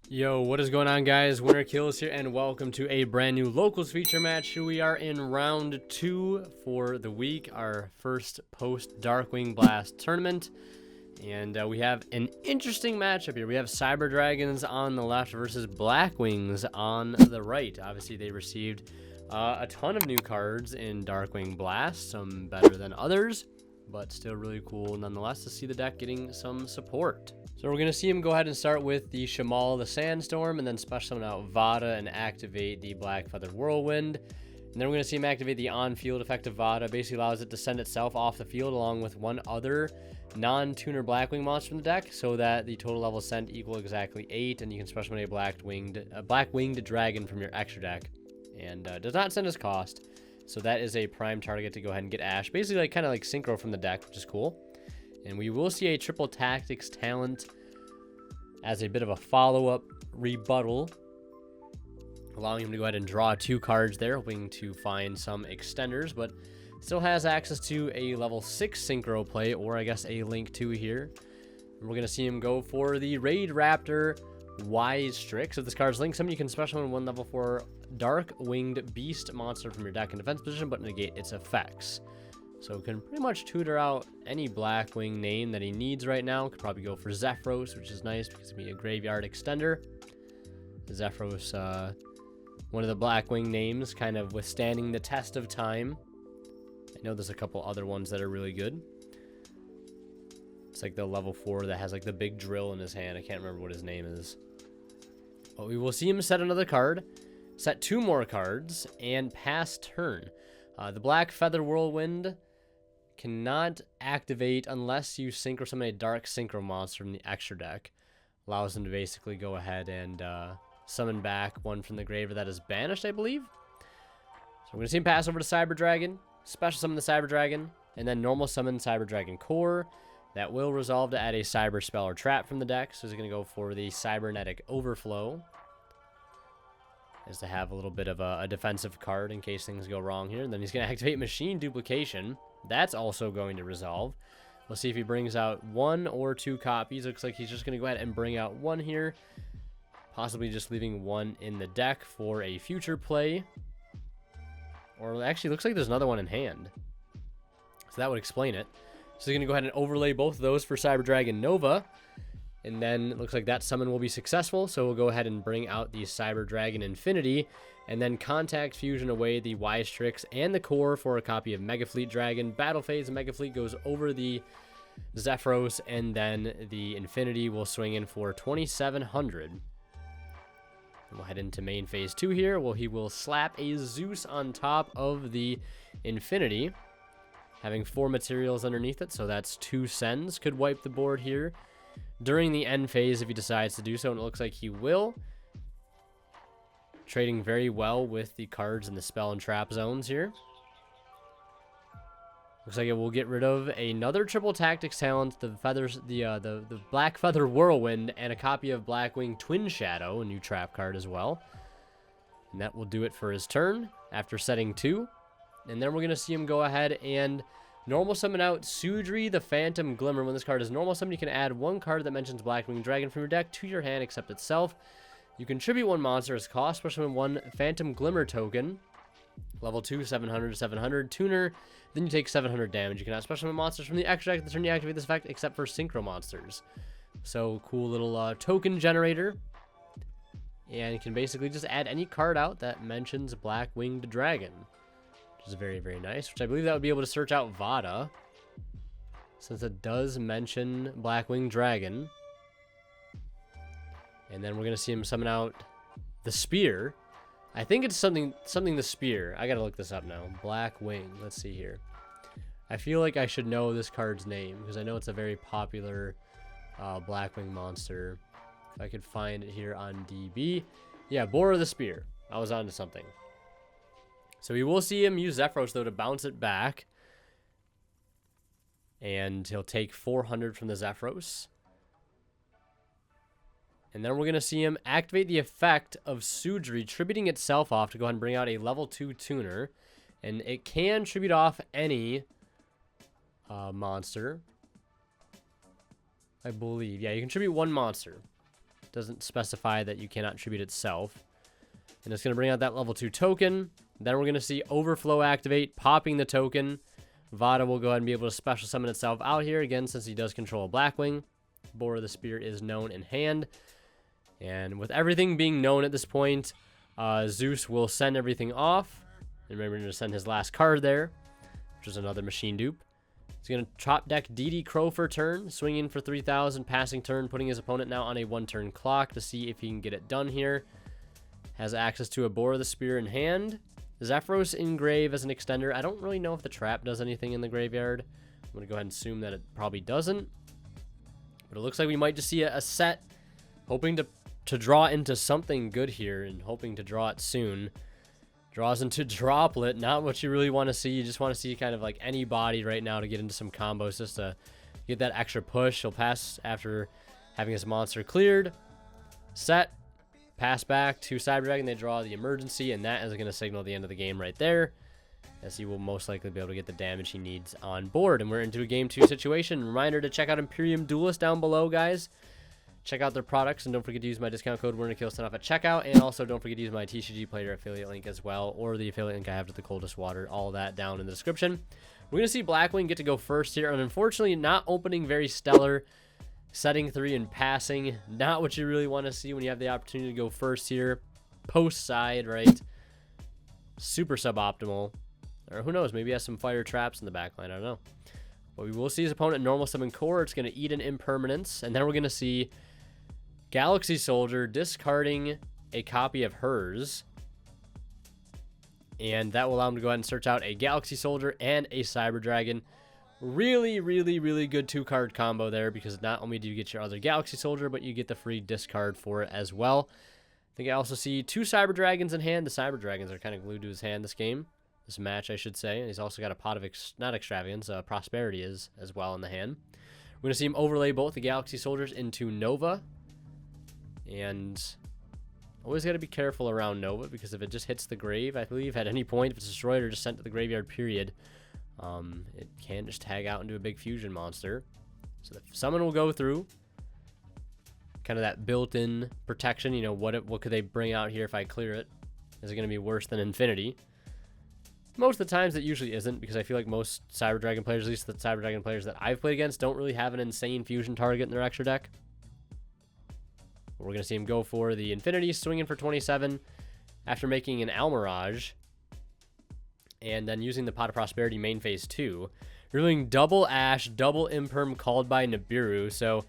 Yo, what is going on, guys? Winner Kills here, and welcome to a brand new locals feature match. Here we are in round 2 for the week, our first post Darkwing Blast tournament. And we have an interesting matchup here. We have Cyber Dragons on the left versus Blackwings on the right. Obviously, they received a ton of new cards in Darkwing Blast, some better than others, but still really cool nonetheless to see the deck getting some support. So we're going to see him go ahead and start with the Shamal the Sandstorm, and then special summon out Vada and activate the Black Feather Whirlwind. And then we're going to see him activate the on-field effect of Vada. Basically allows it to send itself off the field along with one other non-tuner Blackwing monster from the deck, so that the total level sent equal exactly 8, and you can special summon a black-winged dragon from your extra deck. And does not send as cost. So that is a prime target to go ahead and get Ash. Basically like kind of like Synchro from the deck, which is cool. And we will see a triple tactics talent as a bit of a follow-up rebuttal, allowing him to go ahead and draw 2 cards there, hoping to find some extenders, but still has access to a level 6 Synchro play, or I guess a Link 2 here. And we're going to see him go for the Raid Raptor Wise Strix. If this card's Link summon, you can special summon 1 level 4 Dark Winged Beast monster from your deck in defense position, but negate its effects. So can pretty much tutor out any Blackwing name that he needs right now. Could probably go for Zephyros, which is nice because it'll be a graveyard extender. Zephyros, one of the Blackwing names, kind of withstanding the test of time. I know there's a couple other ones that are really good. It's like the level 4 that has like the big drill in his hand. I can't remember what his name is. But we will see him set another card, set 2 more cards, and pass turn. The Black Feather Whirlwind cannot activate unless you synchro summon a Dark Synchro monster from the extra deck. Allows him to basically go ahead and summon back one from the grave that is banished, I believe. So we're going to see him pass over to Cyber Dragon, special summon the Cyber Dragon, and then normal summon Cyber Dragon Core. That will resolve to add a Cyber Spell or Trap from the deck. So he's going to go for the Cybernetic Overflow, is to have a little bit of a defensive card in case things go wrong here. And then he's going to activate Machine Duplication. That's also going to resolve. We'll see if he brings out 1 or 2 copies. Looks like he's just going to go ahead and bring out 1 here. Possibly just leaving 1 in the deck for a future play. Or actually, looks like there's another one in hand. So that would explain it. So he's going to go ahead and overlay both of those for Cyber Dragon Nova. And then it looks like that summon will be successful. So we'll go ahead and bring out the Cyber Dragon Infinity. And then Contact Fusion away the Wise Tricks and the Core for a copy of Mega Fleet Dragon. Battle phase, Mega Fleet goes over the Zephyros. And then the Infinity will swing in for 2,700. And we'll head into main phase 2 here. Well, he will slap a Zeus on top of the Infinity, having 4 materials underneath it. So that's 2 sends. Could wipe the board here during the end phase if he decides to do so, and it looks like he will. Trading very well with the cards in the spell and trap zones here. Looks like it will get rid of another triple tactics talent, the Black Feather Whirlwind, and a copy of Blackwing Twin Shadow, a new trap card as well. And that will do it for his turn after setting 2. And then we're going to see him go ahead and normal summon out Sudri the Phantom Glimmer. When this card is normal summon, you can add 1 card that mentions Blackwing Dragon from your deck to your hand except itself. You contribute 1 monster as cost, special summon 1 Phantom Glimmer token. Level 2, 700 to 700. Tuner, then you take 700 damage. You cannot special summon monsters from the extra deck at the turn you activate this effect except for Synchro monsters. So cool little token generator. And you can basically just add any card out that mentions Blackwinged Dragon, which is very, very nice. Which I believe that would be able to search out Vada, since it does mention Blackwing Dragon. And then we're going to see him summon out the Spear. I think it's something the Spear. I got to look this up now. Blackwing. Let's see here. I feel like I should know this card's name, because I know it's a very popular Blackwing monster. If I could find it here on DB. Yeah, Bora the Spear. I was onto something. So we will see him use Zephyros, though, to bounce it back. And he'll take 400 from the Zephyros. And then we're going to see him activate the effect of Sudri, tributing itself off to go ahead and bring out a level 2 tuner. And it can tribute off any monster, I believe. Yeah, you contribute 1 monster Doesn't specify that you cannot tribute itself. And it's going to bring out that level 2 token. Then we're going to see Overflow activate, popping the token. Vada will go ahead and be able to special summon itself out here, again, since he does control a Blackwing. Bore of the Spear is known in hand. And with everything being known at this point, Zeus will send everything off. And remember to send his last card there, which is another machine dupe. He's going to top deck DD Crow for turn, swinging for 3,000, passing turn, putting his opponent now on a 1-turn clock to see if he can get it done here. Has access to a Bore of the Spear in hand. Zephyros in grave as an extender. I don't really know if the trap does anything in the graveyard. I'm going to go ahead and assume that it probably doesn't. But it looks like we might just see a set, hoping to draw into something good here and hoping to draw it soon. Draws into Droplet, not what you really want to see. You just want to see kind of like any body right now to get into some combos just to get that extra push. He'll pass after having his monster cleared. Set. Pass back to Cyber Dragon. They draw the emergency, and that is going to signal the end of the game right there, as he will most likely be able to get the damage he needs on board. And we're into a Game 2 situation. Reminder to check out Imperium Duelist down below, guys. Check out their products, and don't forget to use my discount code WinnerKills10 off at checkout. And also don't forget to use my TCG Player affiliate link as well, or the affiliate link I have to the coldest water. All that down in the description. We're going to see Blackwing get to go first here, and unfortunately not opening very stellar. Setting 3 and passing, not what you really want to see when you have the opportunity to go first here. Post side, right? Super suboptimal. Or who knows, maybe he has some fire traps in the backline, I don't know. But we will see his opponent normal summon core. It's going to eat an impermanence, and then we're going to see Galaxy Soldier discarding a copy of hers. And that will allow him to go ahead and search out a Galaxy Soldier and a Cyber Dragon. Really, really, really good 2-card combo there, because not only do you get your other Galaxy Soldier, but you get the free discard for it as well. I think I also see 2 Cyber Dragons in hand. The Cyber Dragons are kind of glued to his hand this match, I should say. And he's also got a pot of, not extravagance, prosperity is as well in the hand. We're going to see him overlay both the Galaxy Soldiers into Nova. And always got to be careful around Nova, because if it just hits the grave, I believe, at any point, if it's destroyed or just sent to the graveyard, period, it can just tag out into a big fusion monster. So the summon will go through. Kind of that built-in protection. You know, what could they bring out here if I clear it? Is it going to be worse than Infinity? Most of the times it usually isn't, because I feel like most Cyber Dragon players, at least the Cyber Dragon players that I've played against, don't really have an insane fusion target in their extra deck. We're going to see him go for the Infinity, swinging for 27 after making an Almirage. And then using the Pot of Prosperity main phase 2. Revealing double Ash, double Imperm called by Nibiru. So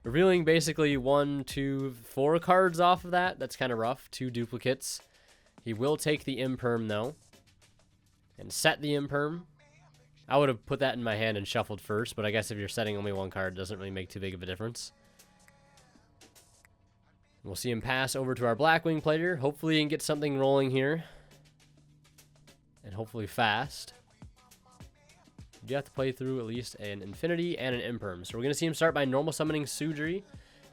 revealing basically 1, 2, 4 cards off of that. That's kind of rough. 2 duplicates. He will take the Imperm though. And set the Imperm. I would have put that in my hand and shuffled first, but I guess if you're setting only 1 card, it doesn't really make too big of a difference. We'll see him pass over to our Blackwing player. Hopefully he can get something rolling here. And hopefully fast. You have to play through at least an Infinity and an Imperm. So we're going to see him start by normal summoning Sudri.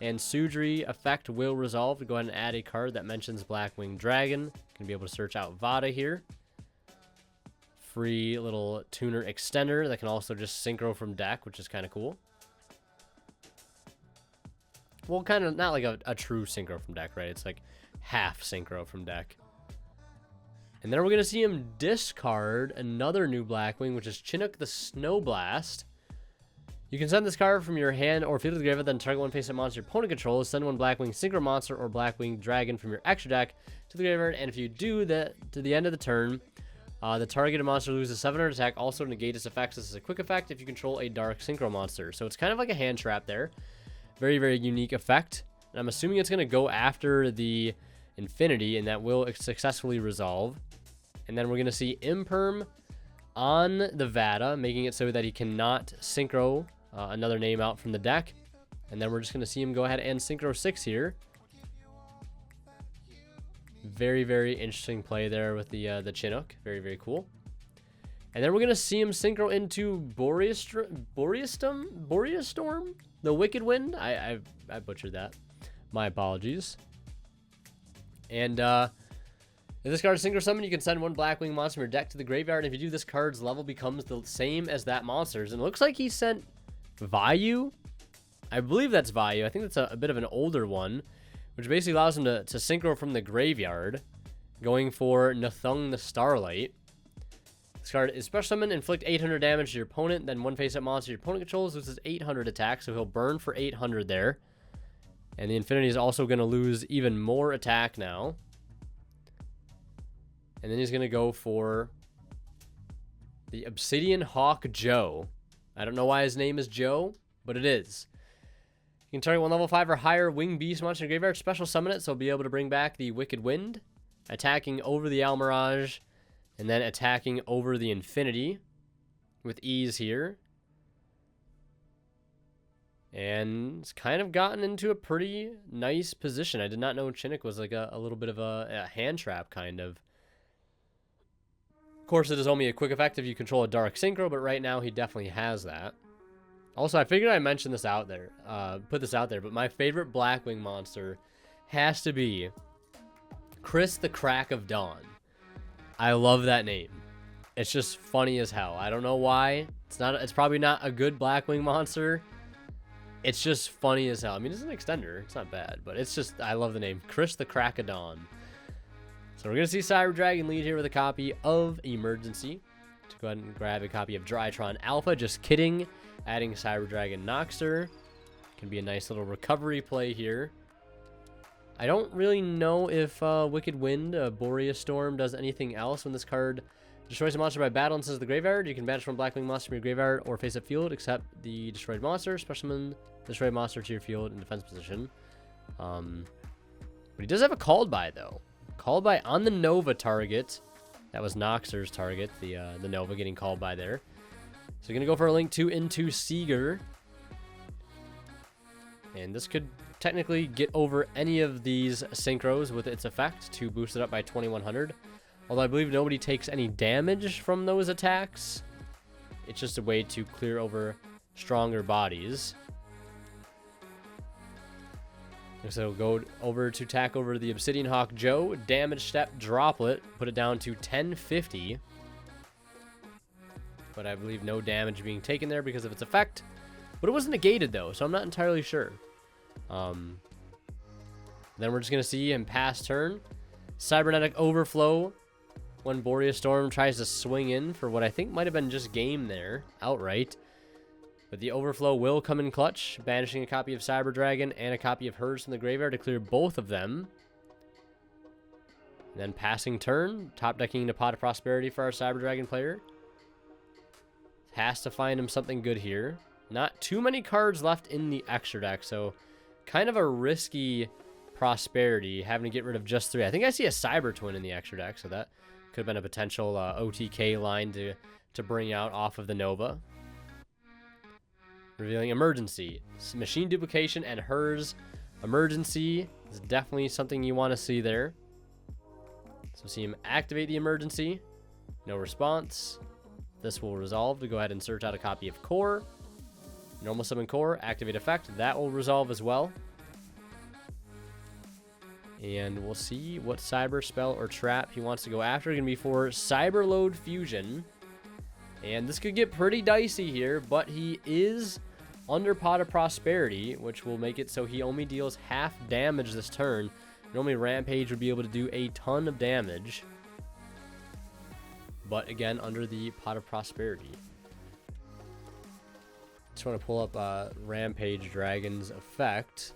And Sudri effect will resolve. Go ahead and add a card that mentions Blackwing Dragon. Going to be able to search out Vada here. Free little tuner extender that can also just synchro from deck, which is kind of cool. Well, kind of not like a true synchro from deck, right? It's like half synchro from deck. And then we're going to see him discard another new Blackwing, which is Chinook the Snowblast. You can send this card from your hand or field to the graveyard, then target one face-up monster your opponent controls. Send one Blackwing Synchro monster or Blackwing Dragon from your extra deck to the graveyard. And if you do that to the end of the turn, the targeted monster loses 700 attack. Also negate its effects. This is a quick effect if you control a Dark Synchro monster. So it's kind of like a hand trap there. Very, very unique effect. And I'm assuming it's going to go after the Infinity, and that will successfully resolve. And then we're going to see Imperm on the Vada, making it so that he cannot synchro another name out from the deck. And then we're just going to see him go ahead and synchro 6 here. Very, very interesting play there with the Chinook. Very, very cool. And then we're going to see him synchro into Boreastorm? The Wicked Wind? I butchered that. My apologies. And if this card is synchro summon, you can send one Blackwing monster from your deck to the graveyard. And if you do, this card's level becomes the same as that monster's. And it looks like he sent Vayu. I believe that's Vayu. I think that's a bit of an older one. which basically allows him to synchro from the graveyard, going for Nathung the Starlight. This card is special summon, inflict 800 damage to your opponent, then one face-up monster your opponent controls loses 800 attack, so he'll burn for 800 there. And the Infinity is also going to lose even more attack now. And then he's going to go for the Obsidian Hawk Joe. I don't know why his name is Joe, but it is. You can target one level 5 or higher winged beast monster in the graveyard, special summon it, so he'll be able to bring back the Wicked Wind, attacking over the Almirage, and then attacking over the Infinity with ease here. And it's kind of gotten into a pretty nice position. I did not know Chinook was like a little bit of a hand trap, kind of. Of course, it is only a quick effect if you control a Dark Synchro, but right now he definitely has that. Also, I figured I mentioned this out there, put this out there, but my favorite Blackwing monster has to be Chris the Crack of Dawn. I love that name. It's just funny as hell. I don't know why. It's probably not a good Blackwing monster. It's just funny as hell. I mean, it's an extender. It's not bad, but it's just, I love the name. Chris the Crack of Dawn. So we're going to see Cyber Dragon lead here with a copy of Emergency. To go ahead and grab a copy of Drytron Alpha. Just kidding. Adding Cyber Dragon Noxter. Can be a nice little recovery play here. I don't really know if Wicked Wind, Boreas Storm, does anything else when this card destroys a monster by battle and sends the graveyard. You can banish one Blackwing monster from your graveyard or face up field, except the destroyed monster. Special summon the destroyed monster to your field in defense position. But he does have a Called By, though. Called By on the Nova target. That was Noxer's target, the Nova getting Called By there. So you're going to go for a link 2 into Seeger. And this could technically get over any of these synchros with its effect to boost it up by 2100. Although I believe nobody takes any damage from those attacks. It's just a way to clear over stronger bodies. So go over to attack over the Obsidian Hawk Joe. Damage step droplet. Put it down to 1050. But I believe no damage being taken there because of its effect. But it wasn't negated though, so I'm not entirely sure. Then we're just going to see him pass turn. Cybernetic Overflow. When Boreas Storm tries to swing in for what I think might have been just game there, outright. But the Overflow will come in clutch, banishing a copy of Cyber Dragon and a copy of hers from the graveyard to clear both of them. And then passing turn, top decking into Pot of Prosperity for our Cyber Dragon player. Has to find him something good here. Not too many cards left in the extra deck, so kind of a risky Prosperity, having to get rid of just 3. I think I see a Cyber Twin in the extra deck, so that could have been a potential OTK line to bring out off of the Nova. Revealing Emergency. Machine Duplication and hers. Emergency is definitely something you want to see there. So see him activate the Emergency. No response. This will resolve to go ahead and search out a copy of Core. Normal Summon Core, activate effect. That will resolve as well. And we'll see what Cyber Spell or Trap he wants to go after. It's going to be for Cyber Load Fusion. And this could get pretty dicey here, but he is under Pot of Prosperity, which will make it so he only deals half damage this turn. Normally Rampage would be able to do a ton of damage. But again, under the Pot of Prosperity. Just want to pull up Rampage Dragon's effect.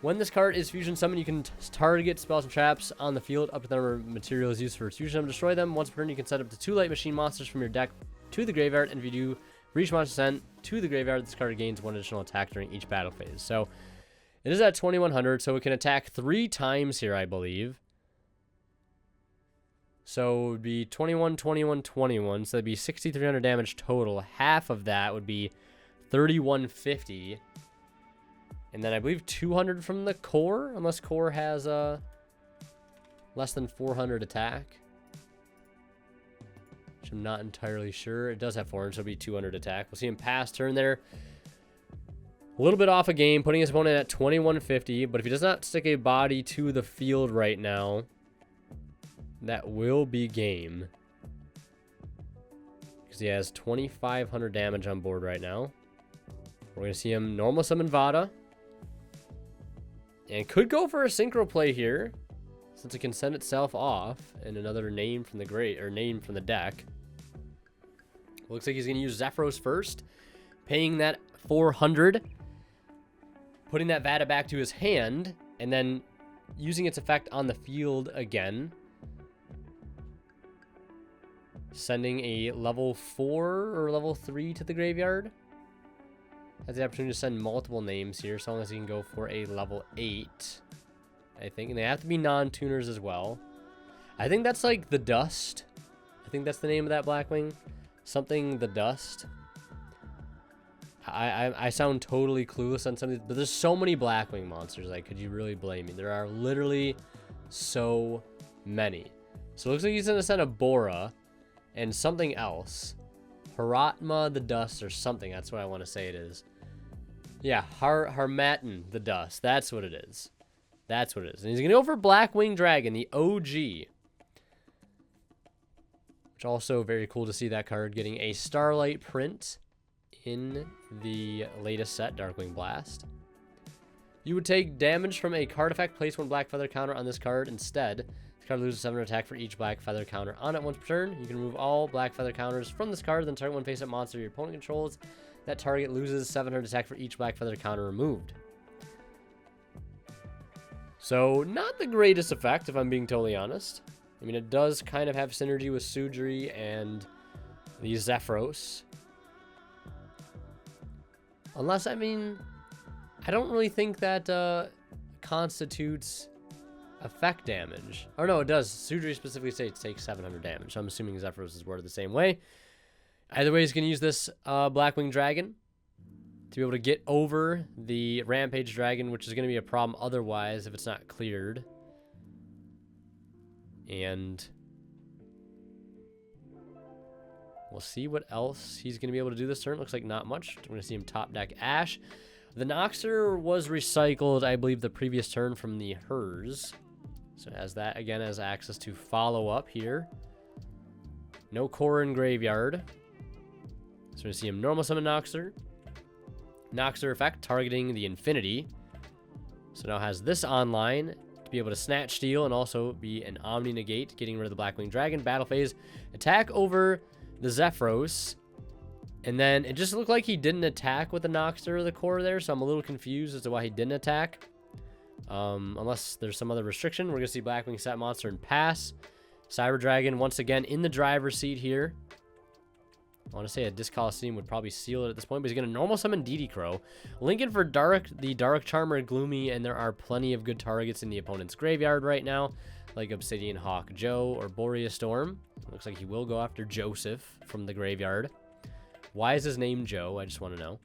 When this card is fusion summoned, you can target spells and traps on the field up to the number of materials used for its fusion summon. Destroy them. Once per turn, you can set up to 2 light machine monsters from your deck to the graveyard. And if you do reach monster sent to the graveyard, this card gains 1 additional attack during each battle phase. So it is at 2100, so it can attack 3 times here, I believe. So it would be 21, 21, 21. So that'd be 6,300 damage total. Half of that would be 3,150. And then I believe 200 from the Core, unless Core has less than 400 attack. Which I'm not entirely sure. It does have 400, so it'll be 200 attack. We'll see him pass turn there. A little bit off a game, putting his opponent at 2150. But if he does not stick a body to the field right now, that will be game. Because he has 2,500 damage on board right now. We're going to see him normal summon Vada. And could go for a synchro play here, since it can send itself off and another name from the deck. Looks like he's going to use Zephyros first, paying that 400, putting that Vada back to his hand, and then using its effect on the field again. Sending a level 4 or level 3 to the graveyard. Has the opportunity to send multiple names here, so long as he can go for a level 8, I think. And they have to be non-tuners as well. I think that's like the Dust. I think that's the name of that Blackwing. Something the Dust. I sound totally clueless on something, but there's so many Blackwing monsters. Like, could you really blame me? There are literally so many. So it looks like he's going to send a Bora and something else. Haratma the Dust or something. That's what I want to say it is. Yeah, Harmattan the Dust. That's what it is. That's what it is. And he's going to go for Blackwing Dragon, the OG. Which also very cool to see that card getting a Starlight print in the latest set, Darkwing Blast. You would take damage from a card effect. Place one Black Feather counter on this card instead. This card loses 7 attack for each Black Feather counter on it once per turn. You can remove all Black Feather counters from this card, then target one face-up monster your opponent controls. That target loses 700 attack for each Black Feather counter removed. So, not the greatest effect, if I'm being totally honest. I mean, it does kind of have synergy with Sudri and the Zephyros. Unless, I mean, I don't really think that constitutes effect damage. Or no, it does. Sudri specifically states takes 700 damage. So I'm assuming Zephyros is worded the same way. Either way, he's going to use this Blackwing Dragon to be able to get over the Rampage Dragon, which is going to be a problem otherwise if it's not cleared. And we'll see what else he's going to be able to do this turn. Looks like not much. We're going to see him top deck Ash. The Noxer was recycled, I believe, the previous turn from the Hers. So as that, again, has access to follow up here. No core in graveyard. So we're going to see him normal summon Noxer. Noxer effect targeting the Infinity. So now has this online to be able to snatch steal and also be an Omni negate, getting rid of the Blackwing Dragon. Battle phase, attack over the Zephyros. And then it just looked like he didn't attack with the Noxer or the core there, so I'm a little confused as to why he didn't attack. Unless there's some other restriction. We're going to see Blackwing set monster and pass. Cyber Dragon once again in the driver's seat here. I want to say a Disc Coliseum would probably seal it at this point, but he's going to normal summon DD Crow. Lincoln for the Dark Charmer Gloomy, and there are plenty of good targets in the opponent's graveyard right now, like Obsidian Hawk Joe or Boreas Storm. Looks like he will go after Joseph from the graveyard. Why is his name Joe? I just want to know.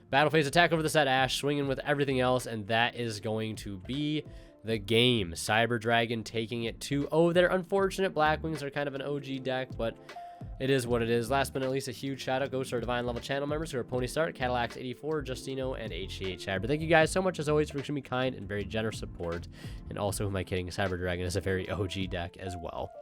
Battle phase, attack over the set Ash, swinging with everything else, and that is going to be the game. Cyber Dragon taking it 2-0 there. Unfortunate, Blackwings are kind of an OG deck, but it is what it is. Last but not least, a huge shout out goes to our Divine Level channel members who are Pony Start, Cadillacs84, Justino, and HCH Cyber. Thank you guys so much as always for extremely kind and very generous support. And also, who am I kidding? Cyber Dragon is a very OG deck as well.